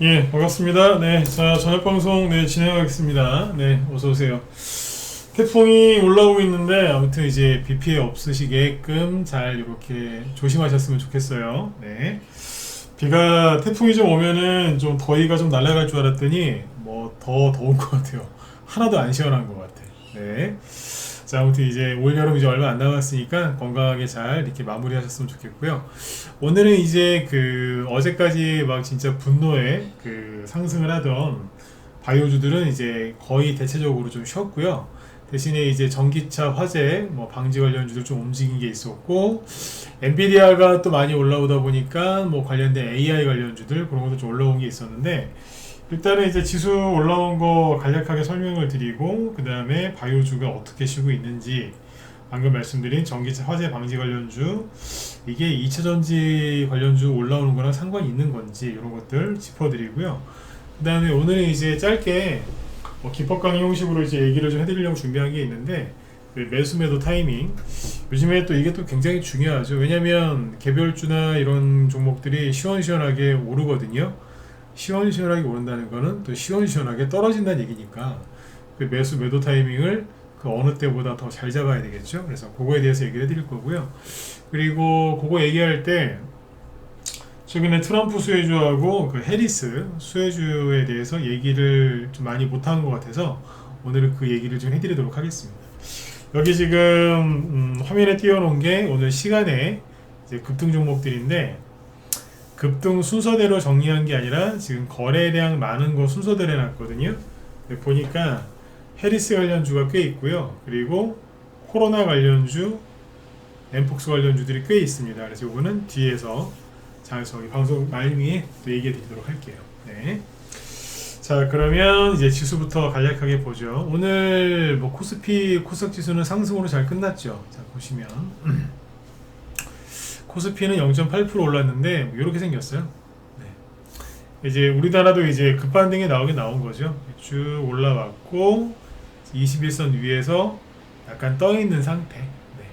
예, 반갑습니다. 네, 자, 저녁 방송, 네, 진행하겠습니다. 네, 어서오세요. 태풍이 올라오고 있는데, 아무튼 이제 비 피해 없으시게끔 잘 이렇게 조심하셨으면 좋겠어요. 네. 비가, 태풍이 좀 오면은 좀 더위가 좀 날아갈 줄 알았더니, 뭐, 더 더운 것 같아요. 하나도 안 시원한 것 같아. 네. 자, 아무튼 이제 올여름 이제 얼마 안 남았으니까 건강하게 잘 이렇게 마무리하셨으면 좋겠고요. 오늘은 이제 그 어제까지 막 진짜 분노에 그 상승을 하던 바이오주들은 이제 거의 대체적으로 좀 쉬었고요. 대신에 이제 전기차 화재 뭐 방지 관련주들 좀 움직인 게 있었고, 엔비디아가 또 많이 올라오다 보니까 뭐 관련된 AI 관련주들 그런 것도 좀 올라온 게 있었는데, 일단은 이제 지수 올라온 거 간략하게 설명을 드리고, 그 다음에 바이오주가 어떻게 쉬고 있는지, 방금 말씀드린 전기차 화재 방지 관련주, 이게 2차전지 관련주 올라오는 거랑 상관이 있는 건지, 이런 것들 짚어드리고요. 그 다음에 오늘은 이제 짧게 뭐 기법 강의 형식으로 이제 얘기를 좀 해드리려고 준비한 게 있는데, 그 매수 매도 타이밍. 요즘에 또 이게 또 굉장히 중요하죠. 왜냐면 개별주나 이런 종목들이 시원시원하게 오르거든요. 시원시원하게 오른다는 거는 또 시원시원하게 떨어진다는 얘기니까, 그 매수 매도 타이밍을 그 어느 때보다 더 잘 잡아야 되겠죠. 그래서 그거에 대해서 얘기를 해드릴 거고요. 그리고 그거 얘기할 때 최근에 트럼프 수혜주하고 그 해리스 수혜주에 대해서 얘기를 좀 많이 못한 것 같아서 오늘은 그 얘기를 좀 해드리도록 하겠습니다. 여기 지금 화면에 띄워놓은 게 오늘 시간에 이제 급등 종목들인데, 급등 순서대로 정리한 게 아니라 지금 거래량 많은 거 순서대로 해놨거든요. 보니까 해리스 관련주가 꽤 있고요. 그리고 코로나 관련주, 엠폭스 관련주들이 꽤 있습니다. 그래서 이거는 뒤에서 자, 저기 방송 말미에 또 얘기해 드리도록 할게요. 네. 자, 그러면 이제 지수부터 간략하게 보죠. 오늘 뭐 코스피, 코스닥 지수는 상승으로 잘 끝났죠. 자, 보시면 코스피는 0.8% 올랐는데 뭐 이렇게 생겼어요. 네. 이제 우리나라도 이제 급반등이 나오긴 나온 거죠. 쭉 올라왔고 21선 위에서 약간 떠 있는 상태. 네.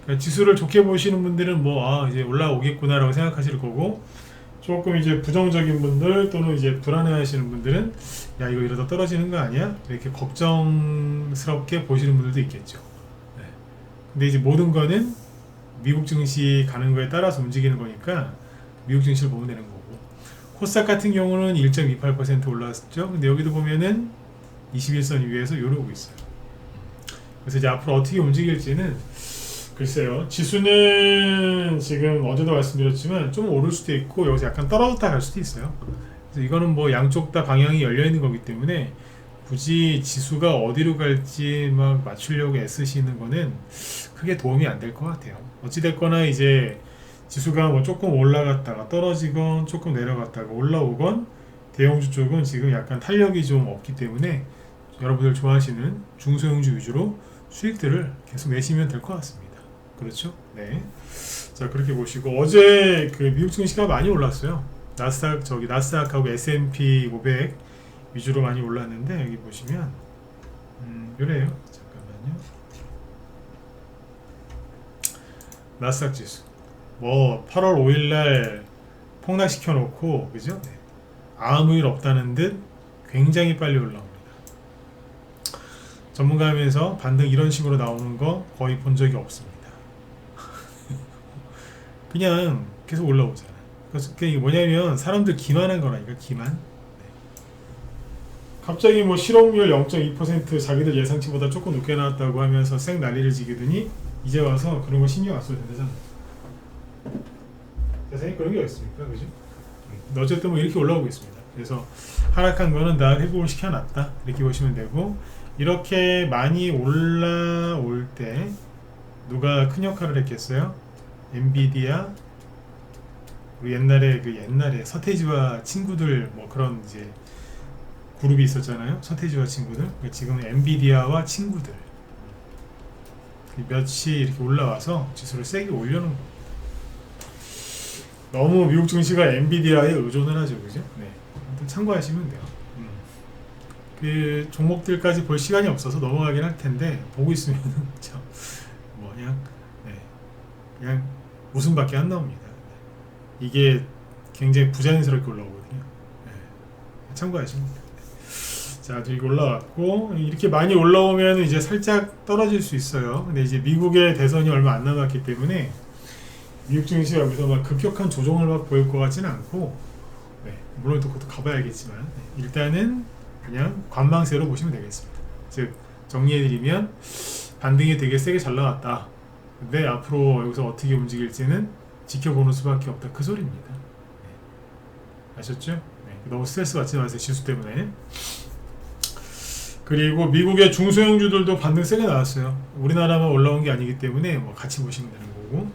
그러니까 지수를 좋게 보시는 분들은 뭐 이제 올라오겠구나라고 생각하실 거고, 조금 이제 부정적인 분들 또는 이제 불안해하시는 분들은 야, 이거 이러다 떨어지는 거 아니야? 이렇게 걱정스럽게 보시는 분들도 있겠죠. 네. 근데 이제 모든 거는 미국 증시 가는 거에 따라서 움직이는 거니까 미국 증시를 보면 되는 거고, 코스닥 같은 경우는 1.28% 올랐죠. 근데 여기도 보면은 21선 위에서 요러고 있어요. 그래서 이제 앞으로 어떻게 움직일지는 글쎄요. 지수는 지금 어제도 말씀드렸지만 좀 오를 수도 있고 여기서 약간 떨어졌다 갈 수도 있어요. 그래서 이거는 뭐 양쪽 다 방향이 열려 있는 거기 때문에 굳이 지수가 어디로 갈지 막 맞추려고 애쓰시는 거는 크게 도움이 안 될 것 같아요. 어찌됐거나 이제 지수가 뭐 조금 올라갔다가 떨어지건 조금 내려갔다가 올라오건, 대형주 쪽은 지금 약간 탄력이 좀 없기 때문에 여러분들 좋아하시는 중소형주 위주로 수익들을 계속 내시면 될 것 같습니다. 그렇죠? 네. 자, 그렇게 보시고 어제 그 미국 증시가 많이 올랐어요. 나스닥하고 S&P 500 위주로 많이 올랐는데, 여기 보시면 요래요. 잠깐만요. 나스닥 지수 뭐 8월 5일날 폭락시켜 놓고, 그죠? 네. 아무 일 없다는 듯 굉장히 빨리 올라옵니다. 전문가면서 반등 이런 식으로 나오는 거 거의 본 적이 없습니다. 그냥 계속 올라오잖아. 그래서 이게 뭐냐면 사람들 기만한 거라니까, 기만. 네. 갑자기 뭐 실업률 0.2% 자기들 예상치보다 조금 높게 나왔다고 하면서 쌩 난리를 지기더니 이제 와서 그런 거 신경 안 써도 된다잖아. 세상에 그런 게 어딨습니까, 그죠? 어쨌든 뭐 이렇게 올라오고 있습니다. 그래서 하락한 거는 다 회복을 시켜놨다, 이렇게 보시면 되고, 이렇게 많이 올라올 때 누가 큰 역할을 했겠어요? 엔비디아, 우리 옛날에 서태지와 친구들 뭐 그런 이제 그룹이 있었잖아요. 서태지와 친구들. 그러니까 지금은 엔비디아와 친구들. 몇이 이렇게 올라와서 지수를 세게 올려놓은 겁니다. 너무 미국 증시가 엔비디아에 의존을 하죠, 그죠? 네. 아무튼 참고하시면 돼요. 그 종목들까지 볼 시간이 없어서 넘어가긴 할 텐데, 보고 있으면 뭐 그냥 웃음밖에 안 나옵니다. 이게 굉장히 부자연스럽게 올라오거든요. 참고하시면 됩니다. 자, 이렇게 올라왔고, 이렇게 많이 올라오면 이제 살짝 떨어질 수 있어요. 근데 이제 미국의 대선이 얼마 안 남았기 때문에 미국 증시가 여기서 막 급격한 조정을 막 보일 것 같지는 않고, 네, 물론 또 그것도 가봐야겠지만, 네, 일단은 그냥 관망세로 보시면 되겠습니다. 즉, 정리해드리면 반등이 되게 세게 잘 나왔다. 근데 앞으로 여기서 어떻게 움직일지는 지켜보는 수밖에 없다. 그 소리입니다. 네. 아셨죠? 네. 너무 스트레스 받지 마세요. 지수 때문에. 그리고 미국의 중소형주들도 반등 세게 나왔어요. 우리나라만 올라온 게 아니기 때문에 뭐 같이 보시면 되는 거고.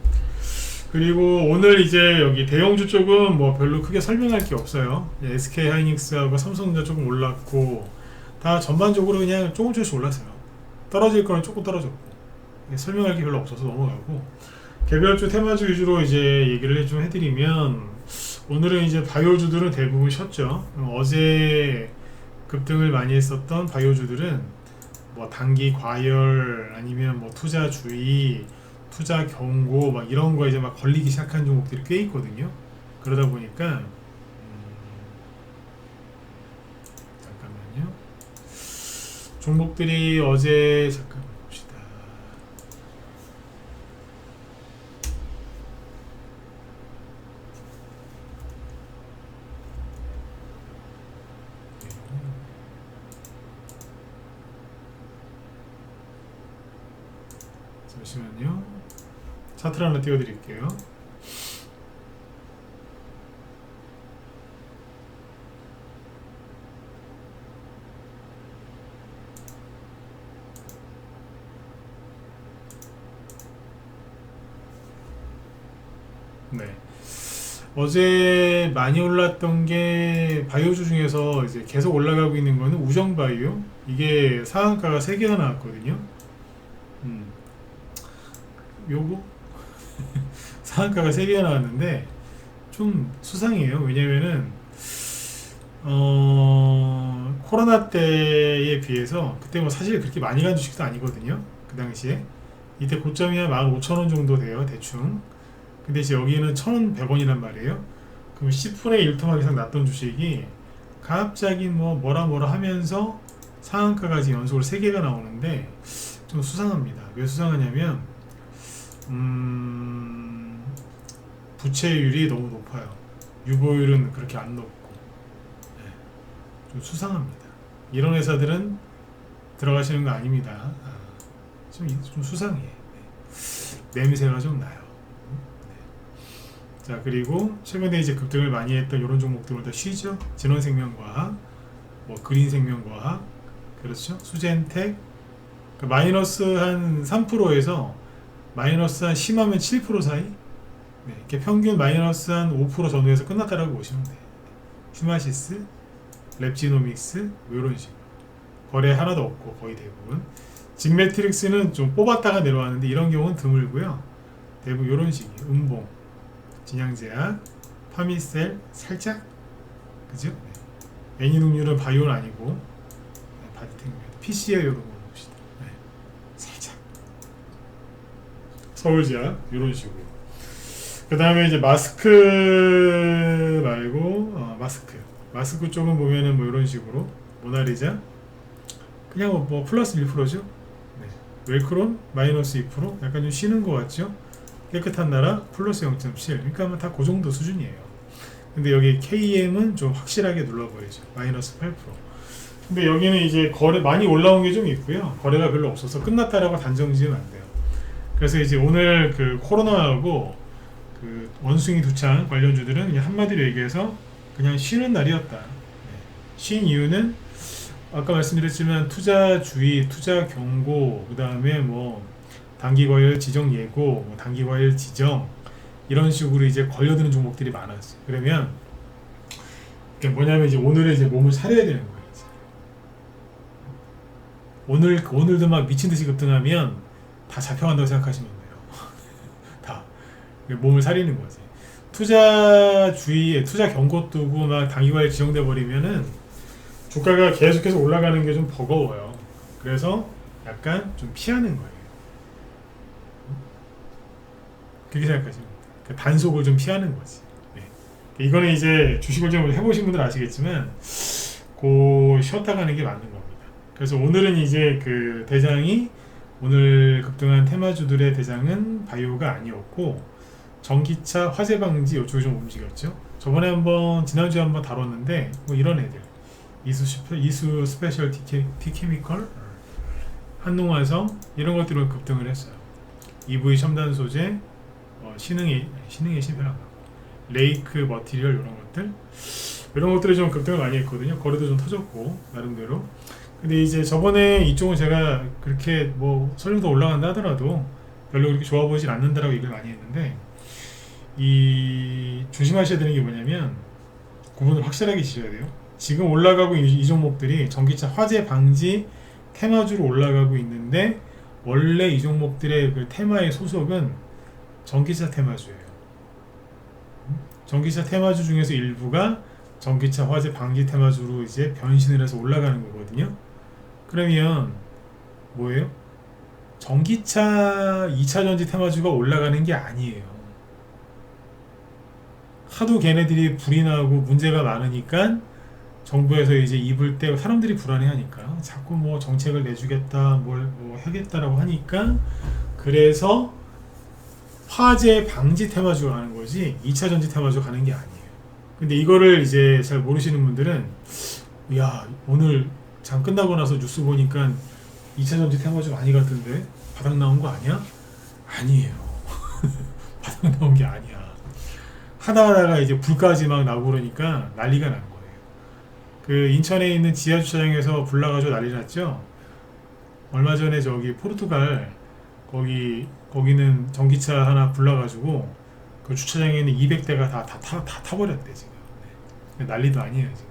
그리고 오늘 이제 여기 대형주 쪽은 뭐 별로 크게 설명할 게 없어요. SK 하이닉스하고 삼성전자 조금 올랐고, 다 전반적으로 그냥 조금씩 올랐어요. 떨어질 거는 조금 떨어졌고, 설명할 게 별로 없어서 넘어가고, 개별주 테마주 위주로 이제 얘기를 좀 해드리면, 오늘은 이제 바이오주들은 대부분 쉬었죠. 어제 급등을 많이 했었던 바이오주들은 뭐 단기 과열 아니면 뭐 투자 주의, 투자 경고 막 이런 거 이제 막 걸리기 시작한 종목들이 꽤 있거든요. 그러다 보니까 잠깐만요. 종목들이 어제 잠깐 봅시다. 잠시만요. 차트를 하나 띄워드릴게요. 네. 어제 많이 올랐던 게 바이오주 중에서 이제 계속 올라가고 있는 거는 우정바이오. 이게 상한가가 3개가 나왔거든요. 요거 상한가가 3개가 나왔는데 좀 수상해요. 왜냐면은 코로나 때에 비해서 그때 뭐 사실 그렇게 많이 간 주식도 아니거든요. 그 당시에 이때 고점이 한 15,000원 정도 돼요, 대충. 근데 이제 여기는 1,100원이란 말이에요. 그럼 10분의 1토막 이상 났던 주식이 갑자기 뭐라 하면서 상한가가 지금 연속으로 3개가 나오는데 좀 수상합니다. 왜 수상하냐면 부채율이 너무 높아요. 유보율은 그렇게 안 높고, 네, 좀 수상합니다. 이런 회사들은 들어가시는 거 아닙니다. 좀 수상해. 네. 냄새가 좀 나요. 네. 자, 그리고 최근에 이제 급등을 많이 했던 이런 종목들은 다 쉬죠. 진원생명과학, 뭐 그린생명과학, 그렇죠. 수젠텍, 그러니까 마이너스 한 3%에서 마이너스 한 심하면 7% 사이, 네, 이렇게 평균 마이너스 한 5% 전후에서 끝났다라고 보시면 돼요. 휴마시스, 랩지노믹스, 뭐 이런 식으로 거래 하나도 없고 거의 대부분. 진매트릭스는 좀 뽑았다가 내려왔는데 이런 경우는 드물고요. 대부분 이런 식이에요. 음봉, 진양제약, 파미셀 살짝, 그죠? 네. 애니동률은 바이오는 아니고, 네, 바디텍, PCL 이런 거 봅시다. 네. 살짝. 서울지약 이런 식으로. 그 다음에 이제 마스크 말고 마스크 쪽은 보면은 뭐 이런 식으로 모나리자 그냥 뭐 플러스 1%죠. 네. 웰크론 마이너스 2%, 약간 좀 쉬는 것 같죠. 깨끗한 나라 플러스 0.7, 그러니까 뭐 다 그 정도 수준이에요. 근데 여기 KM은 좀 확실하게 눌러버리죠. 마이너스 8%. 근데 여기는 이제 거래 많이 올라온 게 좀 있고요. 거래가 별로 없어서 끝났다라고 단정 지으면 안 돼요. 그래서 이제 오늘 그 코로나하고 그 원숭이 두창 관련주들은 그냥 한마디로 얘기해서 그냥 쉬는 날이었다. 네. 쉰 이유는 아까 말씀드렸지만 투자 주의, 투자 경고, 그 다음에 뭐 단기 과열 지정 예고, 뭐 단기 과열 지정 이런 식으로 이제 걸려드는 종목들이 많았어요. 그러면 그게 뭐냐면 이제 오늘은 이제 몸을 사려야 되는 거예요. 이제. 오늘도 막 미친 듯이 급등하면 다 잡혀간다고 생각하시면 돼요. 다 몸을 사리는 거지. 투자 주의에 투자 경고 뜨고 막 단기 과열 지정돼 버리면은 주가가 계속해서 올라가는 게 좀 버거워요. 그래서 약간 좀 피하는 거예요. 그렇게 생각하시면 돼요. 그 단속을 좀 피하는 거지. 네. 이거는 이제 주식을 좀 해보신 분들은 아시겠지만 쉬었다 가는 게 맞는 겁니다. 그래서 오늘은 이제 그 대장이 오늘 급등한 테마주들의 대장은 바이오가 아니었고 전기차 화재 방지 이쪽이 좀 움직였죠. 저번에 지난주에 한번 다뤘는데 뭐 이런 애들 이수 스페셜 티케미컬, 한농화성 이런 것들은 급등을 했어요. EV 첨단 소재, 신흥의 별로 안 같고 레이크 머티리얼 이런 것들이 좀 급등을 많이 했거든요. 거래도 좀 터졌고 나름대로. 근데 이제 저번에 이쪽은 제가 그렇게 뭐 설명도 올라간다 하더라도 별로 그렇게 좋아 보이진 않는다라고 얘기를 많이 했는데, 이 조심하셔야 되는 게 뭐냐면 구분을 확실하게 지어야 돼요. 지금 올라가고 이 종목들이 전기차 화재 방지 테마주로 올라가고 있는데, 원래 이 종목들의 그 테마의 소속은 전기차 테마주예요. 전기차 테마주 중에서 일부가 전기차 화재 방지 테마주로 이제 변신을 해서 올라가는 거거든요. 그러면 뭐예요? 전기차 2차전지 테마주가 올라가는 게 아니에요. 하도 걔네들이 불이 나고 문제가 많으니까 정부에서 이제 입을 떼고 사람들이 불안해하니까 자꾸 뭐 정책을 내주겠다, 뭐 하겠다라고 하니까, 그래서 화재 방지 테마주가 가는 거지 2차전지 테마주가 가는 게 아니에요. 근데 이거를 이제 잘 모르시는 분들은, 야, 오늘 장 끝나고 나서 뉴스 보니까 2차전지 테마주 많이 갔던데 바닥 나온 거 아니야? 아니에요. 바닥 나온 게 아니야. 하다가 이제 불까지 막 나고 그러니까 난리가 난 거예요. 그 인천에 있는 지하 주차장에서 불 나가지고 난리 났죠. 얼마 전에 저기 포르투갈 거기는 전기차 하나 불 나가지고 그 주차장에 있는 200대가 다 타버렸대 지금. 네. 난리도 아니에요 지금.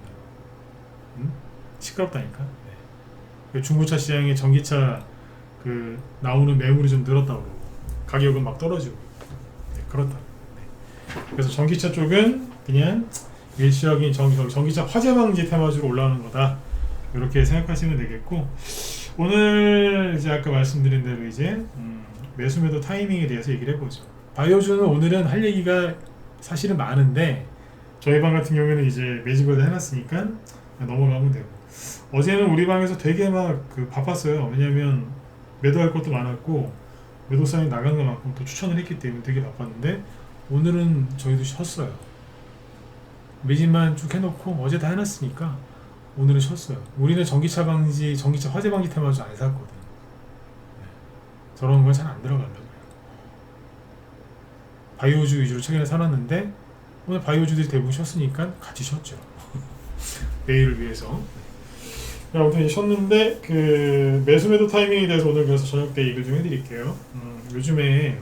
응? 시끄럽다니까. 네. 그 중고차 시장에 전기차 그 나오는 매물이 좀 늘었다고 그러고 가격은 막 떨어지고. 네, 그렇다. 네. 그래서 전기차 쪽은 그냥 일시적인 전기차 화재 방지 테마주로 올라오는 거다, 이렇게 생각하시면 되겠고, 오늘 이제 아까 말씀드린 대로 이제 매수 매도 타이밍에 대해서 얘기를 해보죠. 바이오주는 오늘은 할 얘기가 사실은 많은데 저희 방 같은 경우에는 이제 매집을 해놨으니까 넘어가면 되고, 어제는 우리 방에서 되게 막 그 바빴어요. 왜냐면 매도할 것도 많았고 매도사이 나간 것만큼 또 추천을 했기 때문에 되게 바빴는데, 오늘은 저희도 쉬었어요. 매집만 쭉 해놓고 어제 다 해놨으니까 오늘은 쉬었어요. 우리는 전기차 화재 방지 테마주 안 샀거든. 네. 저런 건 잘 안 들어가려고요. 바이오주 위주로 최근에 사놨는데 오늘 바이오주들이 대부분 쉬었으니까 같이 쉬었죠. 내일을 위해서. 네. 아무튼 이제 쉬었는데 그 매수 매도 타이밍에 대해서 오늘 그래서 저녁 때 얘기를 좀 해드릴게요. 요즘에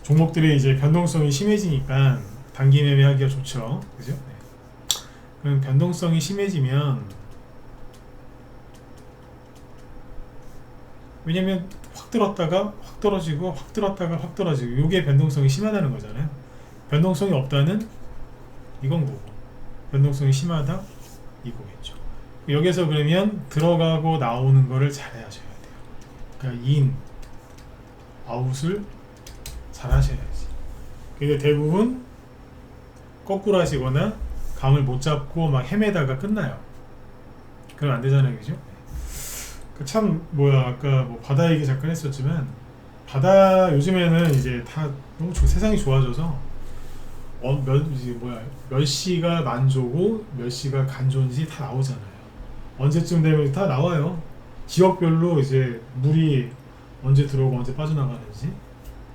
종목들이 이제 변동성이 심해지니까 단기 매매하기가 좋죠. 그죠? 네. 그럼 변동성이 심해지면, 왜냐면 확 들었다가 확 떨어지고 확 들었다가 확 떨어지고, 요게 변동성이 심하다는 거잖아요. 변동성이 없다는 이건 거고, 변동성이 심하다 이거겠죠. 여기서 그러면 들어가고 나오는 거를 잘 하셔야 돼요. 그러니까 인, 아웃을 잘 하셔야지. 근데 대부분 거꾸로 하시거나 감을 못 잡고 막 헤매다가 끝나요. 그럼 안 되잖아요, 그죠? 아까 뭐 바다 얘기 잠깐 했었지만, 바다 요즘에는 이제 다 너무 세상이 좋아져서 몇 시가 만조고 몇 시가 간조인지 다 나오잖아요. 언제쯤 되면 다 나와요. 지역별로 이제 물이 언제 들어오고 언제 빠져나가는지,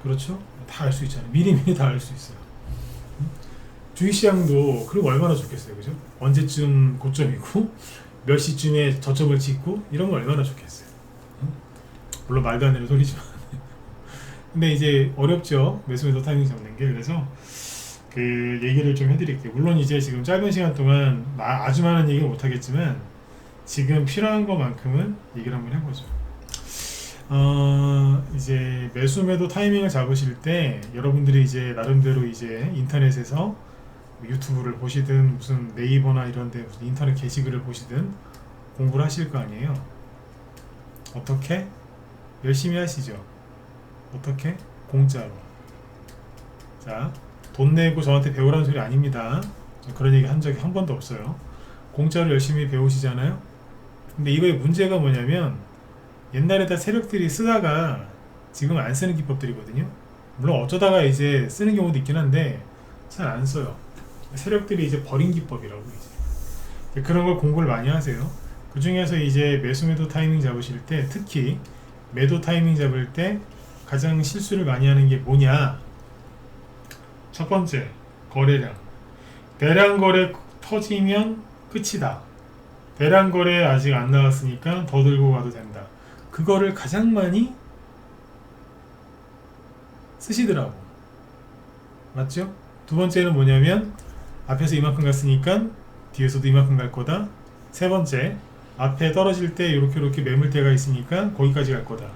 그렇죠? 다 알 수 있잖아요. 미리미리 다 알 수 있어요. 주식시장도 그리고 얼마나 좋겠어요, 그죠? 언제쯤 고점이고 몇 시쯤에 저점을 찍고 이런 거 얼마나 좋겠어요. 물론 말도 안 되는 소리지만 근데 이제 어렵죠, 매수 매도 타이밍 잡는 게. 그래서 그 얘기를 좀 해드릴게요. 물론 이제 지금 짧은 시간 동안 아주 많은 얘기를 못 하겠지만 지금 필요한 것만큼은 얘기를 한번 해보죠. 이제 매수 매도 타이밍을 잡으실 때 여러분들이 이제 나름대로 이제 인터넷에서 유튜브를 보시든 무슨 네이버나 이런 데 무슨 인터넷 게시글을 보시든 공부를 하실 거 아니에요. 어떻게? 열심히 하시죠. 어떻게? 공짜로. 자, 돈 내고 저한테 배우라는 소리 아닙니다. 그런 얘기 한 적이 한 번도 없어요. 공짜로 열심히 배우시잖아요. 근데 이거의 문제가 뭐냐면 옛날에다 세력들이 쓰다가 지금 안 쓰는 기법들이거든요. 물론 어쩌다가 이제 쓰는 경우도 있긴 한데 잘 안 써요. 세력들이 이제 버린 기법이라고 이제 그런 걸 공부를 많이 하세요. 그 중에서 이제 매수 매도 타이밍 잡으실 때, 특히 매도 타이밍 잡을 때 가장 실수를 많이 하는 게 뭐냐? 첫 번째, 거래량. 대량 거래 터지면 끝이다. 대량 거래 아직 안 나왔으니까 더 들고 가도 된다. 그거를 가장 많이 쓰시더라고. 맞죠? 두 번째는 뭐냐면 앞에서 이만큼 갔으니까 뒤에서도 이만큼 갈 거다. 세 번째, 앞에 떨어질 때 이렇게 매물대가 있으니까 거기까지 갈 거다.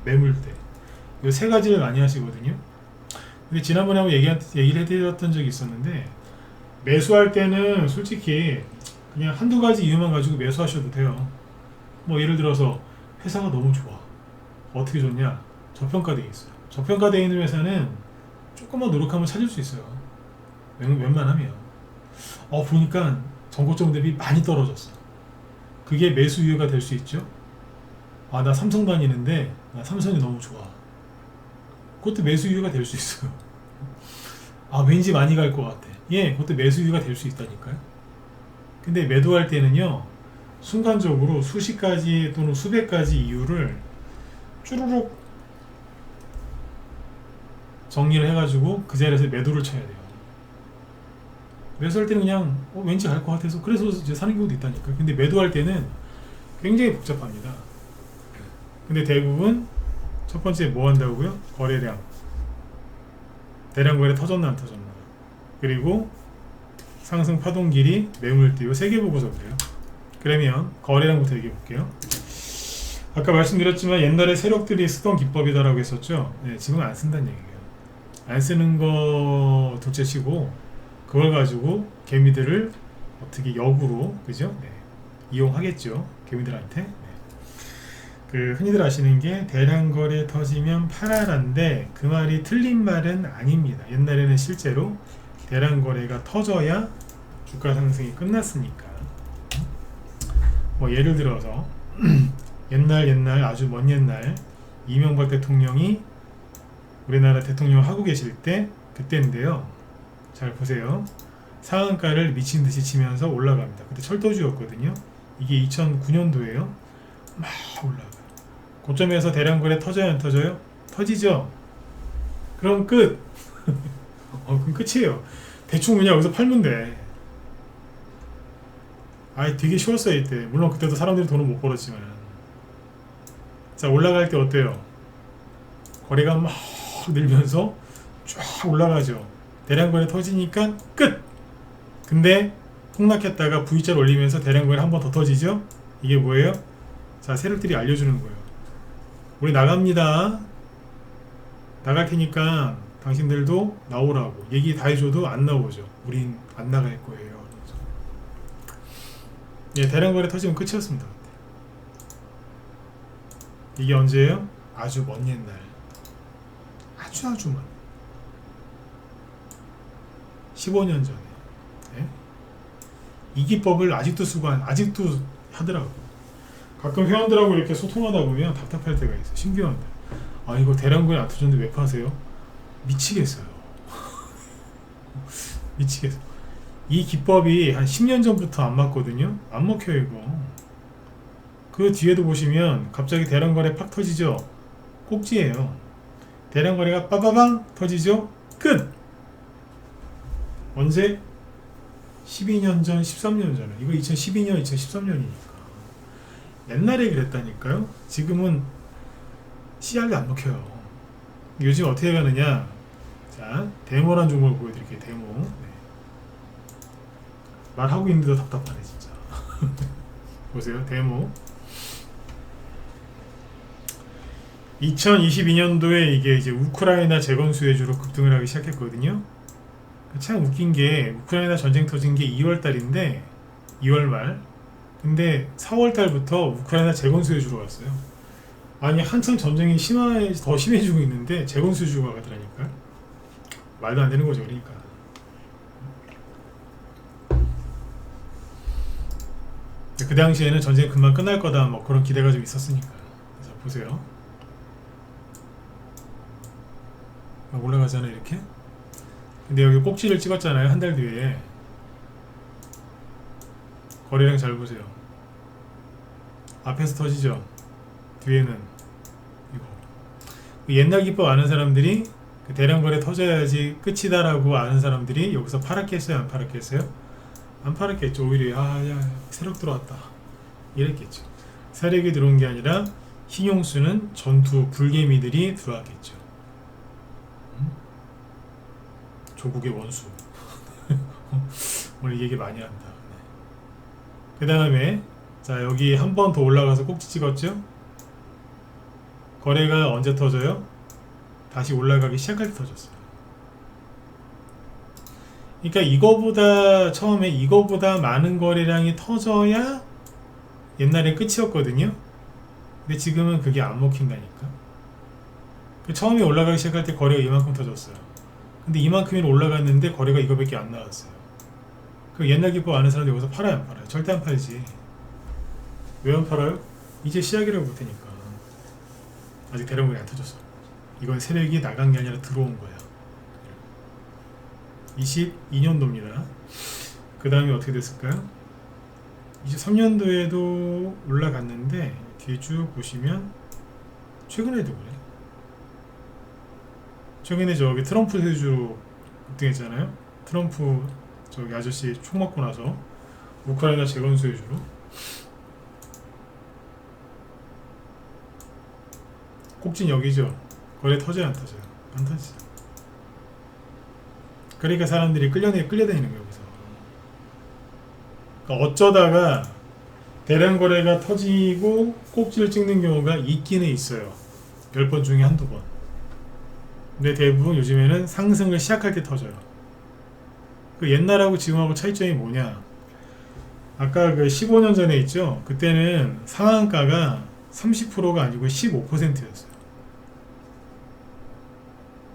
매물대. 이 세 가지를 많이 하시거든요. 근데 지난번에 한번 얘기를 해드렸던 적이 있었는데, 매수할 때는 솔직히 그냥 한두 가지 이유만 가지고 매수하셔도 돼요. 뭐 예를 들어서 회사가 너무 좋아. 어떻게 좋냐? 저평가되어 있어요. 저평가되어 있는 회사는 조금만 노력하면 찾을 수 있어요. 웬만하면. 보니까 전고점 대비 많이 떨어졌어. 그게 매수 이유가 될 수 있죠. 나 삼성 다니는데 나 삼성이 너무 좋아. 그것도 매수 이유가 될 수 있어요. 왠지 많이 갈 것 같아. 그것도 매수 이유가 될 수 있다니까요. 근데 매도할 때는요, 순간적으로 수십 가지 또는 수백 가지 이유를 쭈루룩 정리를 해가지고 그 자리에서 매도를 쳐야 돼요. 매수할 때는 그냥 왠지 갈 것 같아서 그래서 이제 사는 경우도 있다니까. 근데 매도할 때는 굉장히 복잡합니다. 근데 대부분 첫 번째 뭐 한다고요? 거래량. 대량 거래 터졌나 안 터졌나. 그리고 상승 파동 길이, 매물대. 요 세 개 보고서 그래요. 그러면 거래량부터 얘기해 볼게요. 아까 말씀드렸지만 옛날에 세력들이 쓰던 기법이다라고 했었죠. 지금은 안 쓴다는 얘기예요. 안 쓰는 거 둘째치고 그걸 가지고 개미들을 어떻게 역으로, 그죠? 이용하겠죠. 개미들한테. 그 흔히들 아시는 게 대량 거래 터지면 팔아란데, 그 말이 틀린 말은 아닙니다. 옛날에는 실제로 대량 거래가 터져야 주가 상승이 끝났으니까. 뭐 예를 들어서 옛날 아주 먼 옛날 이명박 대통령이 우리나라 대통령을 하고 계실 때, 그때인데요. 잘 보세요. 상한가를 미친 듯이 치면서 올라갑니다. 그때 철도주였거든요. 이게 2009년도에요. 막 올라가요. 고점에서 대량 거래 터져요, 안 터져요? 터지죠. 그럼 끝. 그럼 끝이에요. 대충 그냥 여기서 팔면 돼. 되게 쉬웠어요 이때. 물론 그때도 사람들이 돈을 못 벌었지만. 자, 올라갈 때 어때요? 거래가 막 늘면서 쫙 올라가죠. 대량 거래 터지니까 끝. 근데 폭락했다가 V자를 올리면서 대량 거래 한 번 더 터지죠. 이게 뭐예요? 자, 세력들이 알려주는 거예요. 우리 나갑니다. 나갈 테니까 당신들도 나오라고 얘기 다 해줘도 안 나오죠. 우린 안 나갈 거예요. 대량 거래 터지면 끝이었습니다. 이게 언제예요? 아주 먼 옛날. 아주 먼. 15년 전에. 이 기법을 아직도 하더라고. 가끔 회원들하고 이렇게 소통하다 보면 답답할 때가 있어. 신기한데. 이거 대량 거래 안 터졌는데 왜 파세요? 미치겠어요. 미치겠어. 이 기법이 한 10년 전부터 안 맞거든요. 안 먹혀요 이거. 그 뒤에도 보시면 갑자기 대량 거래 팍 터지죠. 꼭지예요. 대량 거래가 빠바방 터지죠. 끝. 언제? 12년 전, 13년 전에. 이거 2012년, 2013년이니까. 옛날에 그랬다니까요. 지금은 씨알도 안 먹혀요. 요즘 어떻게 가느냐. 자, 데모란 종목을 보여드릴게요. 데모. 말하고 있는데도 답답하네 진짜. 보세요. 데모. 2022년도에 이게 이제 우크라이나 재건 수혜주로 급등을 하기 시작했거든요. 참 웃긴 게 우크라이나 전쟁 터진 게 2월 달인데 2월 말. 근데 4월 달부터 우크라이나 재건 수혜주로 갔어요. 한참 전쟁이 더 심해지고 있는데 재건 수혜주가 가더라니까. 말도 안 되는 거죠, 그러니까. 그 당시에는 전쟁 금방 끝날 거다 뭐 그런 기대가 좀 있었으니까. 자 보세요. 올라가잖아요 이렇게. 근데 여기 꼭지를 찍었잖아요 한 달 뒤에. 거래량 잘 보세요. 앞에서 터지죠. 뒤에는 이거. 옛날 기법 아는 사람들이 그 대량 거래 터져야지 끝이다라고 아는 사람들이 여기서 팔았겠어요 안 팔았겠어요? 안 팔았겠죠. 오히려 야 세력 들어왔다 이랬겠죠. 세력이 들어온 게 아니라 흰용수는 전투 불개미들이 들어왔겠죠. 조국의 원수. 오늘 이 얘기 많이 한다. 그 다음에 자 여기 한 번 더 올라가서 꼭지 찍었죠. 거래가 언제 터져요? 다시 올라가기 시작할 때 터졌어요. 그러니까 이거보다 처음에 이거보다 많은 거래량이 터져야 옛날엔 끝이었거든요. 근데 지금은 그게 안 먹힌다니까. 처음에 올라가기 시작할 때 거래가 이만큼 터졌어요. 근데 이만큼이 올라갔는데 거래가 이거밖에 안 나왔어요. 그 옛날 기법 아는 사람들 여기서 팔아요 안 팔아요? 절대 안 팔지. 왜 안 팔아요? 이제 시작이라고 볼 테니까. 아직 대량물이 안 터졌어. 이건 세력이 나간 게 아니라 들어온 거야. 22년도입니다. 그 다음에 어떻게 됐을까요? 23년도에도 올라갔는데 뒤에 쭉 보시면 최근에도 그래. 최근에 저기 트럼프 세주 급등했잖아요. 트럼프 저기 아저씨 총 맞고 나서 우크라이나 재건 수혜주로 꼭진 여기죠. 거래 터져요 안 터져요? 안 터지죠. 그러니까 사람들이 끌려다니는 거예요 여기서. 그러니까 어쩌다가 대량 거래가 터지고 꼭지를 찍는 경우가 있기는 있어요. 10번 중에 한두 번. 근데 대부분 요즘에는 상승을 시작할 때 터져요. 그 옛날하고 지금하고 차이점이 뭐냐? 아까 그 15년 전에 있죠? 그때는 상한가가 30%가 아니고 15%였어요.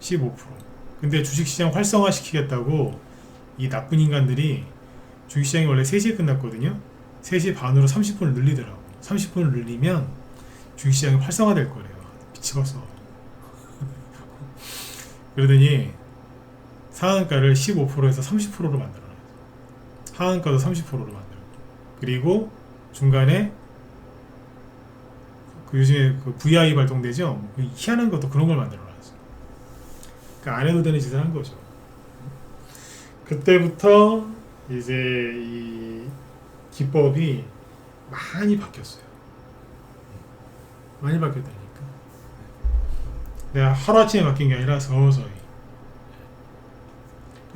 15%. 근데 주식시장 활성화 시키겠다고 이 나쁜 인간들이 주식시장이 원래 3시에 끝났거든요. 3시 반으로 30분을 늘리더라고. 30분을 늘리면 주식시장이 활성화 될 거래요. 미치겠어. 그러더니 상한가를 15%에서 30%로 만들어놨어요. 하한가도 30%로 만들고. 그리고 중간에 그 요즘에 그 VI 발동되죠? 그 희한한 것도 그런 걸 만들어놨어요. 그러니까 안 해도 되는 짓을 한 거죠. 그때부터 이제 이 기법이 많이 바뀌었어요. 많이 바뀌었다니까. 내가 하루아침에 바뀐 게 아니라 서서히.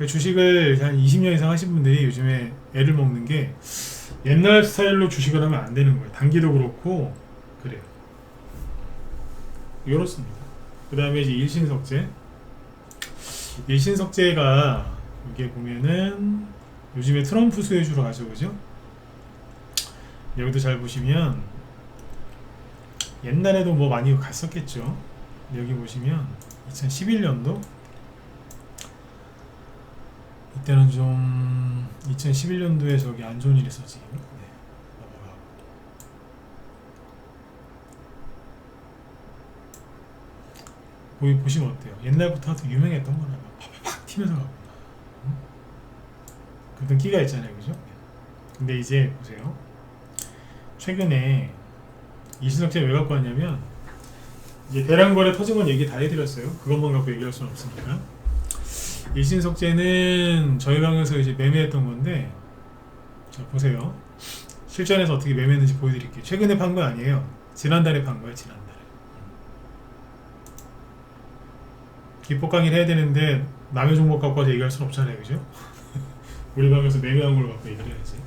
주식을 한 20년 이상 하신 분들이 요즘에 애를 먹는 게 옛날 스타일로 주식을 하면 안 되는 거예요. 단기도 그렇고 그래요. 이렇습니다. 그 다음에 이제 일신석재. 일신석재가 이게 보면은 요즘에 트럼프 수혜주로 가죠, 그죠? 여기도 잘 보시면 옛날에도 뭐 많이 갔었겠죠. 여기 보시면 2011년도 이때는 좀 2011년도에 저기 안 좋은 일이 있었지. 네, 넘어가고. 보시면 어때요? 옛날부터 아주 유명했던 거라 팍팍 튀면서 가구나. 그런 끼가 있잖아요, 그죠? 근데 이제 보세요. 최근에 일신석재 왜 갖고 왔냐면 이제 대량 거래 터진 건 얘기 다 해드렸어요. 그것만 갖고 얘기할 수는 없으니까. 일신석재는 저희 방에서 이제 매매했던 건데, 자 보세요. 실전에서 어떻게 매매했는지 보여드릴게요. 최근에 판 거 아니에요. 지난달에 판 거예요. 지난달에. 기법 강의를 해야 되는데 남의 종목 갖고 와서 얘기할 수는 없잖아요, 그죠? 우리 방에서 매매한 걸 갖고 얘기를 해야지.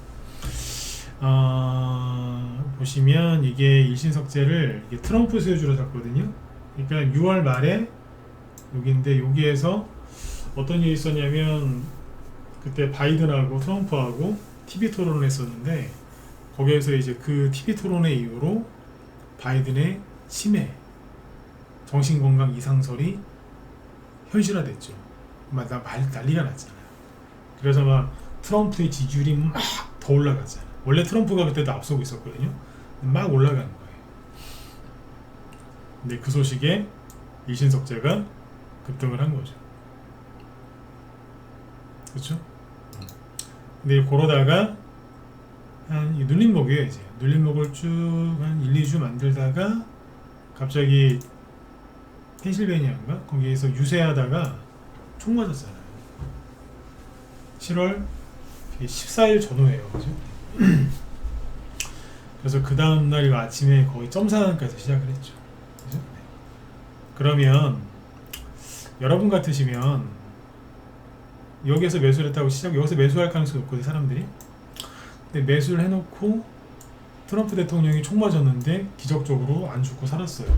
보시면 이게 일신석재를 이게 트럼프 수혜주로 샀거든요. 그러니까 6월 말에 여기인데 여기에서 어떤 일이 있었냐면 그때 바이든하고 트럼프하고 TV 토론을 했었는데 거기에서 이제 그 TV 토론의 이유로 바이든의 치매, 정신건강 이상설이 현실화됐죠. 막 난리가 났잖아요. 그래서 막 트럼프의 지지율이 막 더 올라갔잖아요. 원래 트럼프가 그때도 앞서고 있었거든요. 막 올라가는 거예요. 근데 그 소식에 일신석재가 급등을 한 거죠. 그렇죠? 근데 그러다가 한 눌림목이에요. 이제 눌림목을 쭉 한 1, 2주 만들다가 갑자기 펜실베니아인가? 거기에서 유세하다가 총 맞았잖아요. 7월 14일 전후예요. 그죠? 그래서 그 다음날 아침에 거의 점상한가에서 시작을 했죠. 그죠? 네. 그러면 여러분 같으시면 여기에서 매수를 했다고 여기서 매수할 가능성이 높거든요, 사람들이. 근데 매수를 해놓고 트럼프 대통령이 총 맞았는데 기적적으로 안 죽고 살았어요.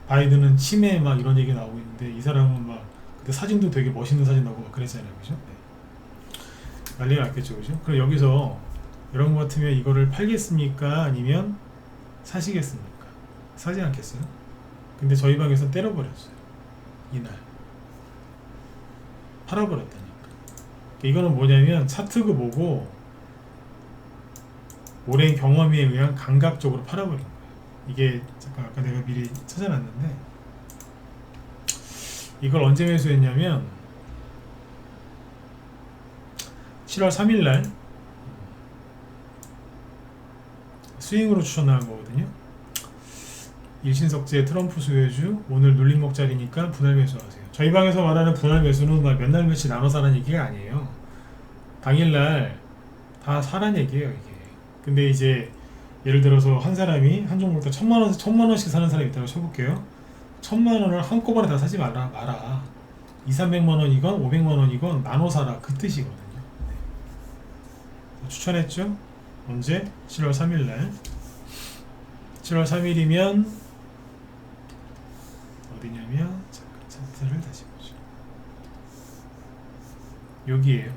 바이든은 치매 막 이런 얘기 나오고 있는데 이 사람은 막 그때 사진도 되게 멋있는 사진 나오고 막 그랬잖아요. 그죠? 네. 난리가 났겠죠. 그죠? 그럼 여기서 여러분 같으면 이거를 팔겠습니까? 아니면 사시겠습니까? 사지 않겠어요? 근데 저희 방에서 때려버렸어요. 이날. 팔아버렸다니까. 이거는 뭐냐면 차트그 보고 오랜 경험에 의한 감각적으로 팔아버린 거예요. 이게 잠깐 아까 내가 미리 찾아놨는데 이걸 언제 매수했냐면 7월 3일날 스윙으로 추천 나온 거거든요. 일신석재 트럼프 수혜주 오늘 눌림목자리니까 분할 매수하세요. 저희 방에서 말하는 분할 매수는 몇 날 며칠 나눠 사라는 얘기가 아니에요. 당일날 다 사란 얘기예요. 이게. 근데 이제 예를 들어서 한 사람이 한 종목 다 1,000만 원씩 사는 사람이 있다고 쳐볼게요. 1,000만 원을 한꺼번에 다 사지 마라. 200~300만 원이건 500만 원이건 나눠 사라, 그 뜻이거든요. 네. 추천했죠? 언제? 7월 3일날. 7월 3일이면 어디냐면 잠깐 차트를 다시 보죠. 여기에요.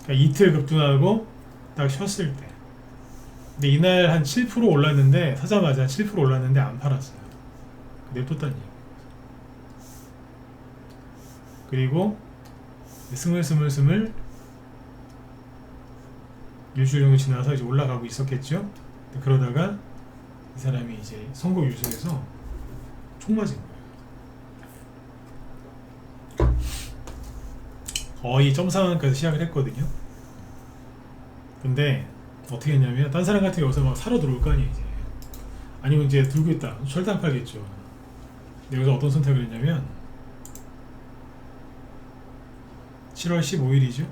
그러니까 이틀 급등하고 딱 쉬었을 때. 근데 이날 한 7% 올랐는데 사자마자 7% 올랐는데 안 팔았어요. 냅뒀다는 얘기. 그리고 스물스물 일주일 정도 지나서 이제 올라가고 있었겠죠. 그러다가 이 사람이 이제 선거 유세에서 총 맞은 거예요. 거의 점상한까지 시작을 했거든요. 근데 어떻게 했냐면 딴 사람 같은 게 여기서 막 사러 들어올 거 아니에요. 이제. 아니면 이제 들고 있다 절대 안 팔겠죠. 근데 여기서 어떤 선택을 했냐면 7월 15일이죠.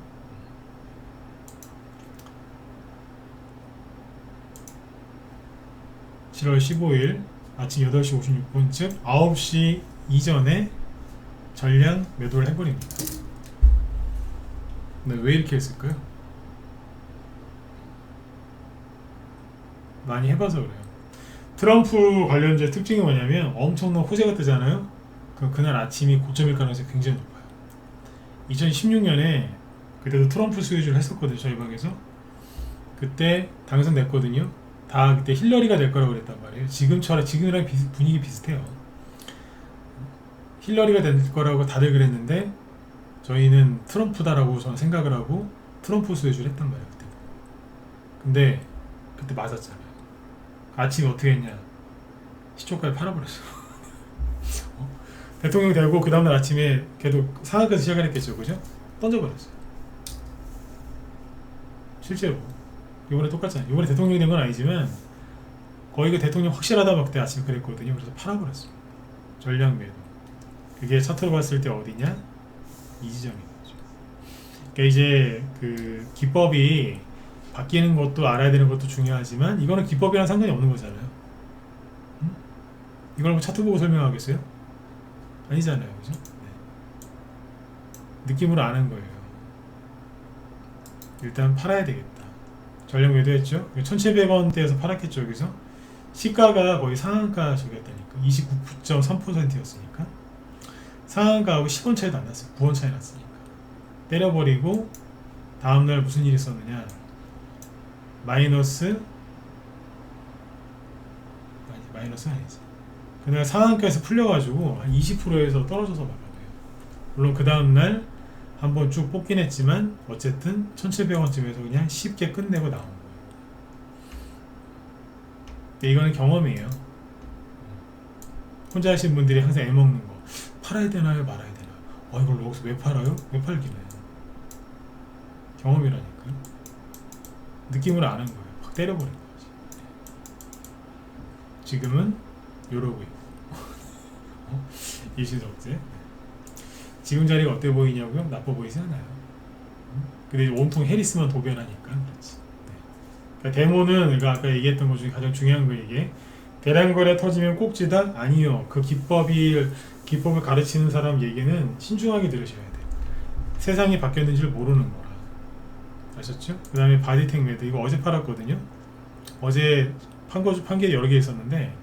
(7월 15일) 아침 8시 56분쯤 9시 이전에 전량 매도를 해버립니다. 근데 왜 이렇게 했을까요? 많이 해봐서 그래요. 트럼프 관련주의 특징이 뭐냐면 엄청난 호재가 뜨잖아요. 그날 아침이 고점일 가능성이 굉장히 높아요. 2016년에 그때도 트럼프 수혜주를 했었거든요. 저희 방에서. 그때 당선됐거든요. 다 그때 힐러리가 될 거라고 그랬단 말이에요. 지금이랑 분위기 비슷해요. 힐러리가 될 거라고 다들 그랬는데 저희는 트럼프다라고 저는 생각을 하고 트럼프 수혜주를 했단 말이에요. 그때. 근데 그때 맞았잖아요. 아침에 어떻게 했냐, 시초가에 팔아버렸어. 대통령 되고 그 다음날 아침에 걔도 상한가에서 시작을 했겠죠. 그죠? 던져버렸어요. 실제로 이번에 똑같잖아요. 이번에 대통령이 된 건 아니지만 거의 그 대통령 확실하다 막 그때 아침에 그랬거든요. 그래서 팔아버렸어요. 전량 매도. 그게 차트로 봤을 때 어디냐? 이 지점인 거죠. 그러니까 이제 그 기법이 바뀌는 것도 알아야 되는 것도 중요하지만 이거는 기법이랑 상관이 없는 거잖아요. 응? 이걸 뭐 차트 보고 설명하겠어요? 아니잖아요. 그죠? 네. 느낌으로 아는 거예요. 일단 팔아야 되겠다. 전량 매도했죠? 1,700원대에서 팔았겠죠. 여기서 시가가 거의 상한가 저기였다니까. 29.3%였으니까 상한가하고 10원 차이도 안 났어요. 9원 차이 났으니까 때려버리고 다음날 무슨 일이 있었느냐, 마이너스 아니지. 그날 상한가에서 풀려가지고 한 20%에서 떨어져서 말아요. 물론 그 다음날 한번 쭉 뽑긴 했지만 어쨌든 1700원쯤에서 그냥 쉽게 끝내고 나온 거예요. 근데 이거는 경험이에요. 혼자 하신 분들이 항상 애먹는 거, 팔아야 되나요 말아야 되나요, 이걸 여기서 왜 팔아요? 왜 팔기는. 경험이라니까. 느낌으로 아는 거예요. 확 때려버린 거지. 지금은 이러고 있고 일시적재. 지금 자리가 어때 보이냐고요? 나빠 보이지 않아요. 근데 온통 해리스만 도변하니까 그렇지. 네. 그러니까 데모는 그러니까 아까 얘기했던 것 중에 가장 중요한 거, 이게 대량거래 터지면 꼭지다? 아니요. 그 기법을 가르치는 사람 얘기는 신중하게 들으셔야 돼요. 세상이 바뀌었는지를 모르는 거라. 아셨죠? 그 다음에 바디텍 매드, 이거 어제 팔았거든요. 어제 판 게 여러 개 있었는데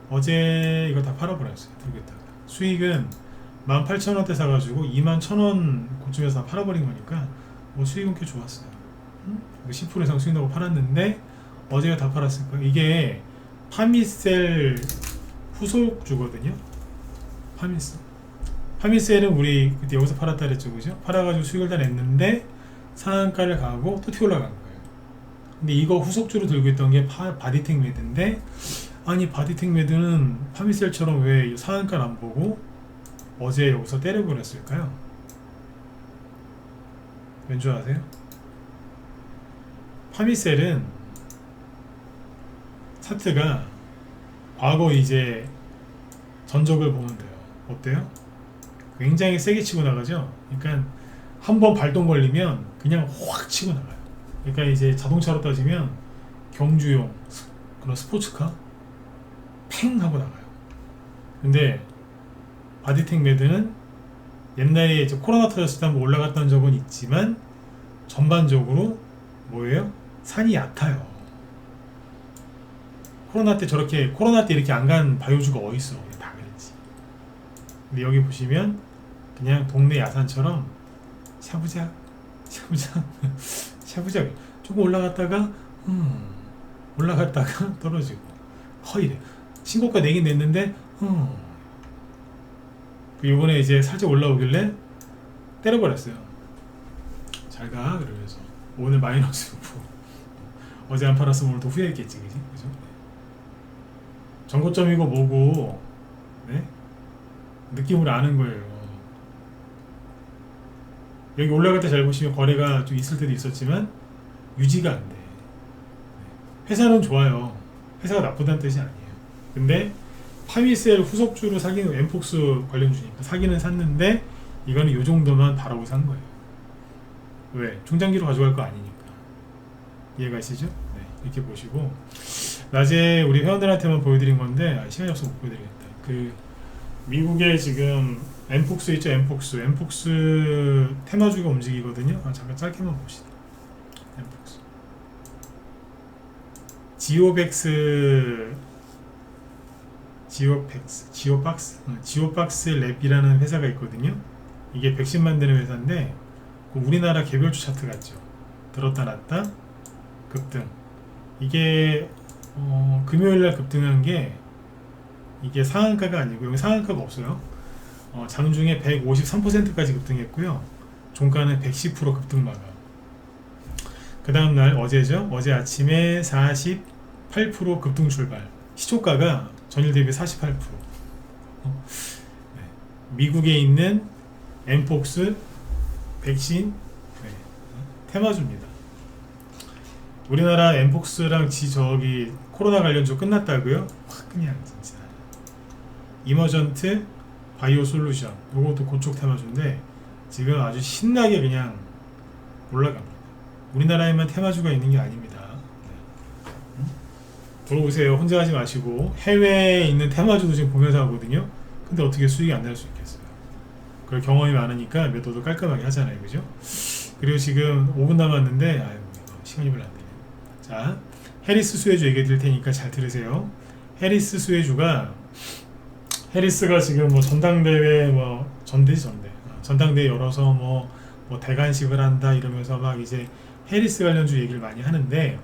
어제 이거 다 팔아버렸어요. 들고 있다가. 수익은 18,000원대 사가지고 21,000원 그쯤에서 다 팔아버린 거니까 뭐 수익은 꽤 좋았어요. 10% 이상 수익 나고 팔았는데 어제가 다 팔았을 거예요. 이게 파미셀 후속주거든요. 파미셀은 우리 그때 여기서 팔았다 그랬죠, 그죠? 팔아가지고 수익을 다 냈는데 상한가를 가고 또 튀어 올라간 거예요. 근데 이거 후속주로 들고 있던 게 바디텍 매드인데, 아니 바디텍 매드는 파미셀처럼 왜 상한가를 안 보고 어제 여기서 때려버렸을까요? 왠 줄 아세요? 파미셀은 차트가 과거 이제 전적을 보면 돼요. 어때요? 굉장히 세게 치고 나가죠? 그러니까 한번 발동 걸리면 그냥 확 치고 나가요. 그러니까 이제 자동차로 따지면 경주용 그런 스포츠카 팽 하고 나가요. 근데 바디텍 매드는 옛날에 이제 코로나 터졌을 때 한번 올라갔던 적은 있지만 전반적으로 뭐예요? 산이 얕아요. 코로나 때 이렇게 안 간 바이오주가 어딨어. 다 그랬지. 근데 여기 보시면 그냥 동네 야산처럼 샤부작 조금 올라갔다가 떨어지고 허이래. 신고가 내긴 냈는데 요번에 이제 살짝 올라오길래 때려버렸어요. 잘가 그러면서 오늘 마이너스고 어제 안 팔았으면 오늘 또 후회했겠지, 그죠? 전고점이고 뭐고, 네? 느낌으로 아는 거예요. 여기 올라갈 때 잘 보시면 거래가 좀 있을 때도 있었지만 유지가 안 돼. 회사는 좋아요. 회사가 나쁘다는 뜻이 아니에요. 근데 파미셀 후속주로 사기는 엠폭스 관련주니까 사기는 샀는데 이거는 요 정도만 바라고 산 거예요. 왜? 중장기로 가져갈 거 아니니까. 이해가 있으시죠? 네, 이렇게 보시고 낮에 우리 회원들한테만 보여드린 건데 시간이 없어서 못 보여드리겠다. 그 미국에 지금 엠폭스 있죠? 엠폭스 테마주가 움직이거든요. 잠깐 짧게만 봅시다. 엠폭스 지오박스 랩이라는 회사가 있거든요. 이게 백신 만드는 회사인데 우리나라 개별주 차트 같죠. 들었다 놨다 급등. 이게 금요일날 급등한 게 이게 상한가가 아니고 여기 상한가가 없어요. 장중에 153%까지 급등했고요. 종가는 110% 급등 마감. 그 다음날 어제죠. 어제 아침에 48% 급등 출발. 시초가가 전일 대비 48%. 네. 미국에 있는 엠폭스 백신 테마주입니다. 우리나라 엠폭스랑 저기 코로나 관련주 끝났다고요? 그냥 진짜. 이머전트 바이오 솔루션 요것도 그쪽 테마주인데 지금 아주 신나게 그냥 올라갑니다. 우리나라에만 테마주가 있는 게 아닙니다. 네. 들어오세요. 혼자 하지 마시고 해외에 있는 테마주도 지금 보면서 하거든요. 근데 어떻게 수익이 안 날 수 있겠어요? 그걸 경험이 많으니까 메도도 깔끔하게 하잖아요. 그죠? 그리고 지금 5분 남았는데 아이고 시간이 별로 안 되네. 자, 해리스 수혜주 얘기해 드릴 테니까 잘 들으세요. 해리스 수혜주가 해리스가 지금 뭐 전당대회 전당대회 열어서 뭐 대관식을 한다 이러면서 막 이제 해리스 관련주 얘기를 많이 하는데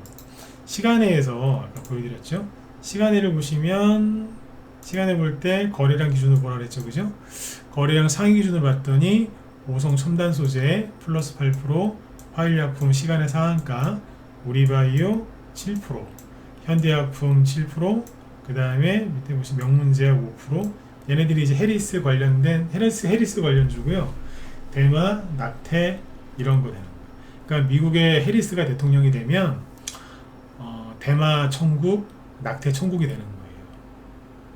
시간외에서 아까 보여드렸죠. 시간외를 보시면 시간외 볼 때 거래량 기준으로 보라 그랬죠, 그죠? 거래량 상위 기준을 봤더니 오송 첨단 소재 플러스 8%, 화일약품 시간의 상한가, 우리바이오 7%, 현대약품 7%, 그 다음에 밑에 보시면 명문제약 5%. 얘네들이 이제 해리스 관련된 해리스 관련주고요. 대마, 낙태 이런 거 되는 거예요. 그러니까 미국의 해리스가 대통령이 되면 대마 천국, 낙태 천국이 되는 거예요.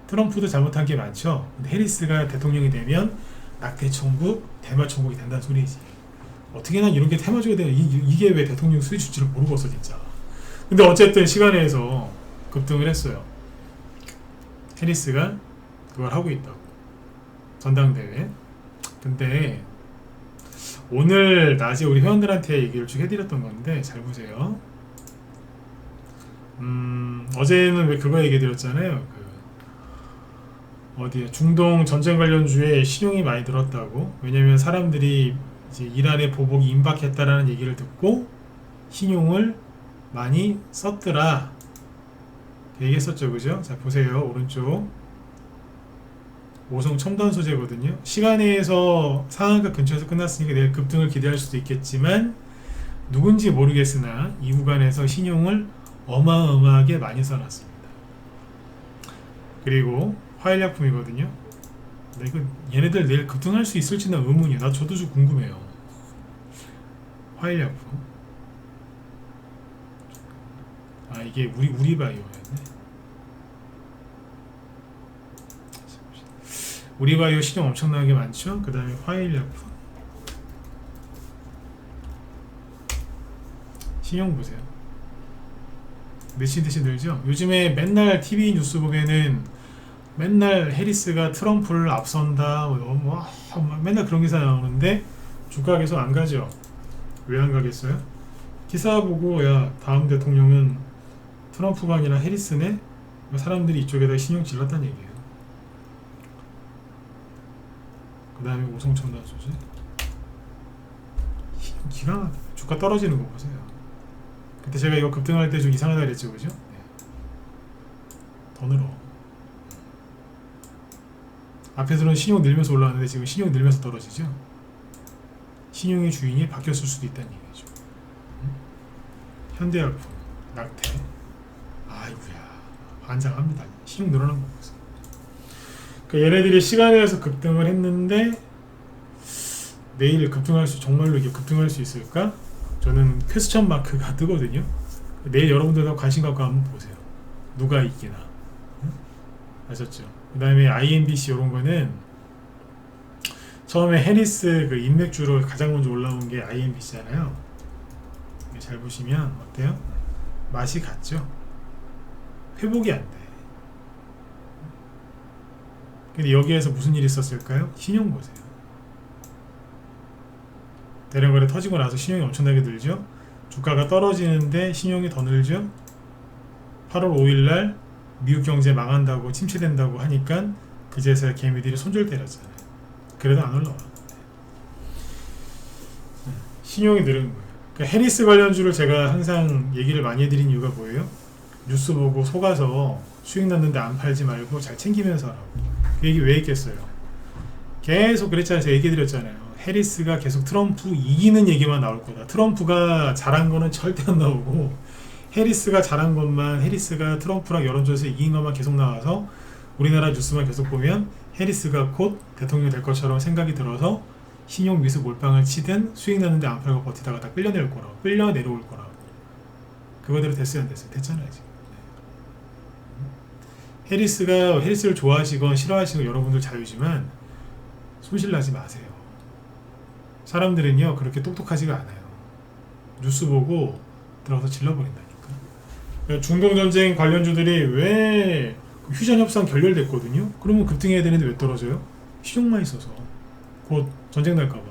트럼프도 잘못한 게 많죠. 근데 해리스가 대통령이 되면 낙태 천국, 대마 천국이 된다는 소리지. 어떻게나 이런 게 테마주가 되는 이게 왜 대통령 수익 줄지를 모르겠어 진짜. 근데 어쨌든 시간에서 급등을 했어요. 해리스가 그걸 하고 있다고. 전당대회. 근데 오늘 낮에 우리 회원들한테 얘기를 쭉 해드렸던 건데 잘 보세요. 어제는 왜 그거 얘기해드렸잖아요. 어디에 중동 전쟁 관련주에 신용이 많이 들었다고. 왜냐면 사람들이 이제 이란의 보복이 임박했다라는 얘기를 듣고 신용을 많이 썼더라. 얘기했었죠, 그죠? 자 보세요, 오른쪽 오송 첨단 소재거든요. 시간에서 상한가 근처에서 끝났으니까 내일 급등을 기대할 수도 있겠지만 누군지 모르겠으나 이 구간에서 신용을 어마어마하게 많이 써놨습니다. 그리고 화일약품이거든요. 근데 이거 얘네들 내일 급등할 수 있을지는 의문이야. 저도 좀 궁금해요. 화일약품. 아 이게 우리바이오였네. 우리바이오 신용 엄청나게 많죠. 그 다음에 화일약품. 신용 보세요. 미친 듯이 늘죠. 요즘에 맨날 TV 뉴스 보면은 맨날 해리스가 트럼프를 앞선다 맨날 그런 기사 나오는데 주가가 계속 안 가죠. 왜 안 가겠어요? 기사 보고 야 다음 대통령은 트럼프가 아니라 해리스네? 사람들이 이쪽에다 신용 질렀다는 얘기예요. 그 다음에 오성첨단 소재 신용 기가 막혀. 주가 떨어지는 거 보세요. 그때 제가 이거 급등할 때 좀 이상하다 그랬죠, 그죠? 네. 더 늘어. 앞에서는 신용 늘면서 올라왔는데 지금 신용 늘면서 떨어지죠. 신용의 주인이 바뀌었을 수도 있다는 얘기죠. 현대약품, 낙태, 아이고야, 환장합니다. 신용 늘어난 거 보세요. 그러니까 얘네들이 시간에서 급등을 했는데 내일 정말로 이게 급등할 수 있을까? 저는 퀘스천 마크가 뜨거든요. 내일 여러분들도 관심 갖고 한번 보세요. 누가 이기나. 아셨죠? 그 다음에 IMBC 이런 거는 처음에 해리스 그 인맥주로 가장 먼저 올라온 게 IMBC잖아요. 잘 보시면 어때요? 맛이 같죠? 회복이 안 돼. 근데 여기에서 무슨 일이 있었을까요? 신용 보세요. 대량거래 터지고 나서 신용이 엄청나게 늘죠. 주가가 떨어지는데 신용이 더 늘죠. 8월 5일날 미국 경제 망한다고 침체된다고 하니까 그제서야 개미들이 손절 때렸잖아요. 그래도 안 올라와. 신용이 늘은 거예요. 그러니까 해리스 관련주를 제가 항상 얘기를 많이 해드린 이유가 뭐예요? 뉴스 보고 속아서 수익 났는데 안 팔지 말고 잘 챙기면서 하라고. 그 얘기 왜 했겠어요? 계속 그랬잖아요. 제가 얘기해드렸잖아요. 해리스가 계속 트럼프 이기는 얘기만 나올 거다. 트럼프가 잘한 거는 절대 안 나오고 해리스가 잘한 것만, 해리스가 트럼프랑 여론조사에서 이긴 것만 계속 나와서 우리나라 뉴스만 계속 보면 해리스가 곧 대통령이 될 것처럼 생각이 들어서 신용 미수 몰빵을 치든 수익 났는데 안 팔고 버티다가 다 끌려 내려올 거라고. 그거대로 됐어요, 안 됐어요? 됐잖아요, 지금. 해리스를 좋아하시건 싫어하시건 여러분들 자유지만 손실나지 마세요. 사람들은요 그렇게 똑똑하지가 않아요. 뉴스 보고 들어가서 질러버린다니까. 중동전쟁 관련주들이 왜 휴전협상 결렬됐거든요. 그러면 급등해야 되는데 왜 떨어져요? 신용만 있어서 곧 전쟁 날까봐.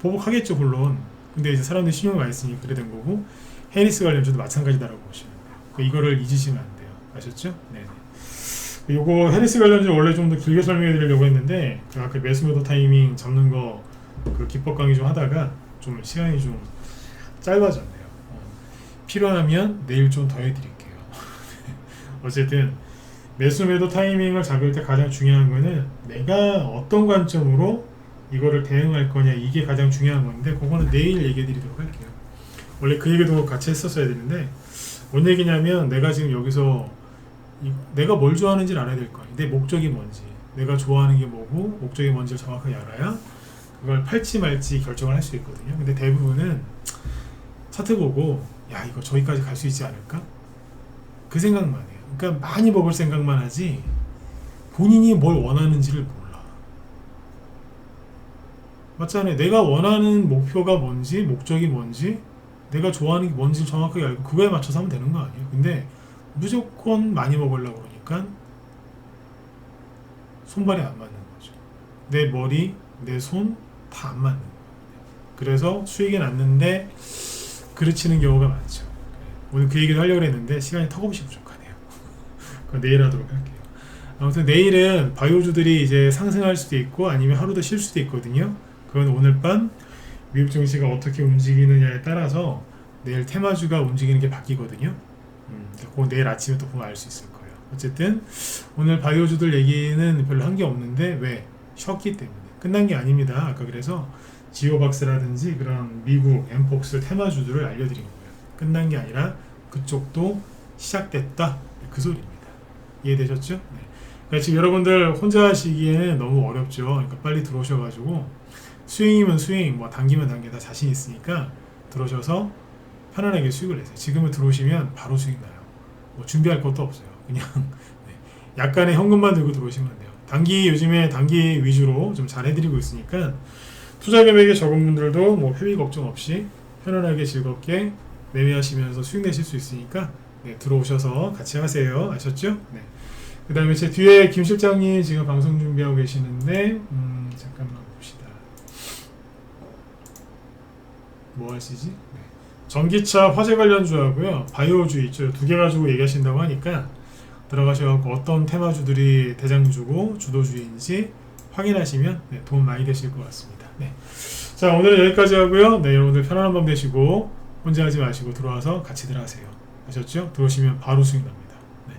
보복하겠죠 물론. 근데 이제 사람들이 신용을 많이 쓰니 그래 된 거고, 해리스 관련주도 마찬가지다라고 보시면 돼요. 이거를 잊으시면 안 돼요. 아셨죠? 네. 요거 해리스 관련주 원래 좀 더 길게 설명해 드리려고 했는데 아까 매수 타이밍 잡는 거 그 기법 강의 좀 하다가 좀 시간이 좀 짧아졌네요. 필요하면 내일 좀 더 해드릴게요. 어쨌든 매수 매도 타이밍을 잡을 때 가장 중요한 거는 내가 어떤 관점으로 이거를 대응할 거냐, 이게 가장 중요한 건데, 그거는 내일 얘기해 드리도록 할게요. 원래 그 얘기도 같이 했었어야 되는데, 뭔 얘기냐면 내가 지금 여기서 내가 뭘 좋아하는지를 알아야 될 거 아니야. 내 목적이 뭔지, 내가 좋아하는 게 뭐고 목적이 뭔지를 정확하게 알아야 그걸 팔지 말지 결정을 할 수 있거든요. 근데 대부분은 차트 보고 야 이거 저기까지 갈 수 있지 않을까? 그 생각만 해요. 그러니까 많이 먹을 생각만 하지 본인이 뭘 원하는지를 몰라. 맞잖아요. 내가 원하는 목표가 뭔지, 목적이 뭔지, 내가 좋아하는 게 뭔지를 정확하게 알고 그거에 맞춰서 하면 되는 거 아니에요. 근데 무조건 많이 먹으려고 그러니까 손발이 안 맞는 거죠. 내 머리, 내 손 다 안 맞는 거예요. 그래서 수익이 났는데 그르치는 경우가 많죠. 오늘 그 얘기도 하려고 했는데 시간이 턱없이 부족하네요. 그건 내일 하도록 할게요. 아무튼 내일은 바이오주들이 이제 상승할 수도 있고 아니면 하루 더 쉴 수도 있거든요. 그건 오늘 밤 미국 증시가 어떻게 움직이느냐에 따라서 내일 테마주가 움직이는 게 바뀌거든요. 그건 내일 아침에 또 보면 알 수 있을 거예요. 어쨌든 오늘 바이오주들 얘기는 별로 한 게 없는데 왜? 쉬었기 때문에. 끝난 게 아닙니다. 아까 그래서 지오박스라든지 그런 미국 엠폭스 테마주들을 알려드린 거예요. 끝난 게 아니라 그쪽도 시작됐다. 그 소리입니다. 이해되셨죠? 네. 그러니까 지금 여러분들 혼자 하시기에는 너무 어렵죠. 그러니까 빨리 들어오셔가지고 스윙이면 스윙, 뭐 당기면 당기 다 자신 있으니까 들어오셔서 편안하게 수익을 내세요. 지금은 들어오시면 바로 수익 나요. 뭐 준비할 것도 없어요. 그냥 네. 약간의 현금만 들고 들어오시면 돼요. 단기 요즘에 단기 위주로 좀 잘 해드리고 있으니까 투자 금액이 적은 분들도 뭐 회비 걱정 없이 편안하게 즐겁게 매매하시면서 수익 내실 수 있으니까 네, 들어오셔서 같이 하세요. 아셨죠? 네. 그 다음에 제 뒤에 김 실장님 지금 방송 준비하고 계시는데 잠깐만 봅시다. 뭐 하시지? 네. 전기차 화재 관련주하고요 바이오주 있죠. 두 개 가지고 얘기하신다고 하니까 들어가셔서 어떤 테마주들이 대장주고 주도주인지 확인하시면 네, 도움 많이 되실 것 같습니다. 네. 자 오늘은 여기까지 하고요. 네, 여러분들 편안한 밤 되시고 혼자 하지 마시고 들어와서 같이 들어가세요. 아셨죠? 들어오시면 바로 수익 납니다. 네.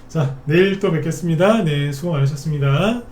자 내일 또 뵙겠습니다. 네 수고 많으셨습니다.